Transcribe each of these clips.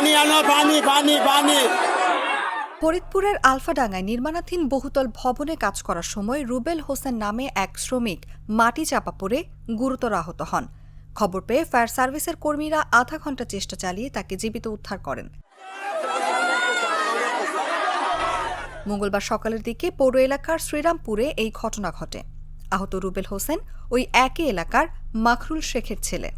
পানি আনো, পানি পানি পানি। ফরিদপুরের আলফাডাঙ্গায় নির্মাণাধীন বহুতল ভবনে কাজ করার সময় রুবেল হোসেন নামে এক শ্রমিক মাটি চাপা পড়ে গুরুতর আহত হন। খবর পেয়ে ফায়ার সার্ভিসের কর্মীরা আধা ঘণ্টা চেষ্টা চালিয়ে তাকে জীবিত উদ্ধার করেন। মঙ্গলবার সকালের দিকে পৌর এলাকার শ্রীরামপুরে এই ঘটনা ঘটে। আহত রুবেল হোসেন ওই একই এলাকার মাখরুল শেখের ছেলে।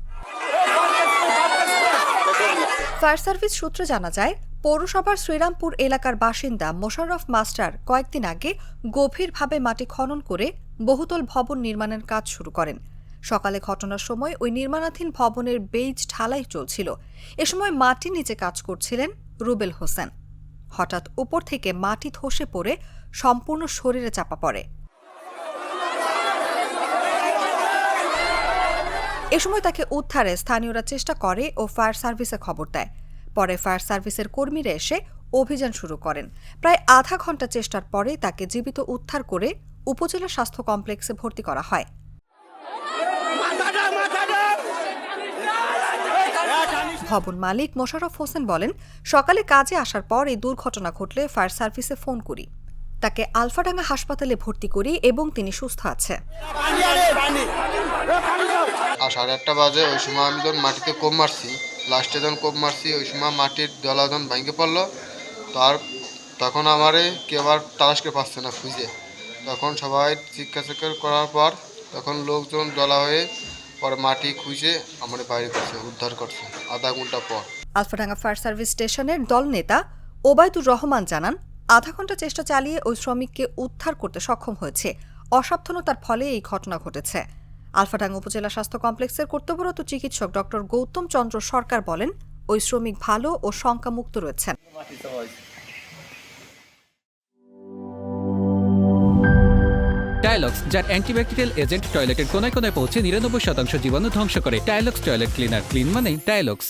ফায়ার সার্ভিস সূত্রে জানা যায়, পৌরসভার শ্রীরামপুর এলাকার বাসিন্দা মোশাররফ মাস্টার কয়েকদিন আগে গভীরভাবে মাটি খনন করে বহুতল ভবন নির্মাণের কাজ শুরু করেন। সকালে ঘটনার সময় ওই নির্মাণাধীন ভবনের বেইজ ঢালাই চলছিল। এ সময় মাটির নিচে কাজ করছিলেন রুবেল হোসেন। হঠাৎ উপর থেকে মাটি ধসে পড়ে সম্পূর্ণ শরীরে চাপা পড়ে। এ সময় তাকে উদ্ধারে স্থানীয়রা চেষ্টা করে ও ফায়ার সার্ভিসে খবর দেয়। পরে ফায়ার সার্ভিসের কর্মীরা এসে অভিযান শুরু করেন। প্রায় আধা ঘণ্টা চেষ্টার পরে তাকে জীবিত উদ্ধার করে উপজেলা স্বাস্থ্য কমপ্লেক্সে ভর্তি করা হয়। ভবন মালিক মোশাররফ হোসেন বলেন, সকালে কাজে আসার পর এই দুর্ঘটনা ঘটলে ফায়ার সার্ভিসে ফোন করি। তাকে আলফাডাঙ্গা হাসপাতালে ভর্তি করি এবং তিনি সুস্থ আছে। 8:30 বাজে ওই সময় আমি যখন মাটিতে কোপ মারছি, লাস্টে যখন কোপ মারছি ওই সময় মাটির দলা যখন ভেঙে পড়লো, তখন আমারে কেউ আবার তালাশকে পাচ্ছে না খুঁজে। তখন সবাই চিৎকার করার পর তখন লোকজন দলা হয়ে পরে মাটি খুঁজে আমার বাইরে করছে, উদ্ধার করছে আধা ঘন্টা পর। আলফাডাঙ্গা ফায়ার সার্ভিস স্টেশনের দল নেতা ওবায়দুর রহমান জানান, আধা ঘণ্টা চেষ্টা চালিয়ে ওই শ্রমিককে উদ্ধার করতে সক্ষম হয়েছে। অসাবধানতার ফলে এই ঘটনা ঘটেছে। আলফাডাঙ্গা উপজেলা স্বাস্থ্য কমপ্লেক্সের কর্তব্যরত চিকিৎসক ড গৌতম চন্দ্র সরকার বলেন, ওই শ্রমিক ভালো ও শঙ্কামুক্ত রয়েছেন। টাইলক্স, যার অ্যান্টিব্যাকটেরিয়াল এজেন্ট টয়লেটের কোনায় কোনায় পৌঁছে 99% জীবাণু ধ্বংস করে। টাইলক্স টয়লেট ক্লিনার, ক্লিন মানেই টাইলক্স।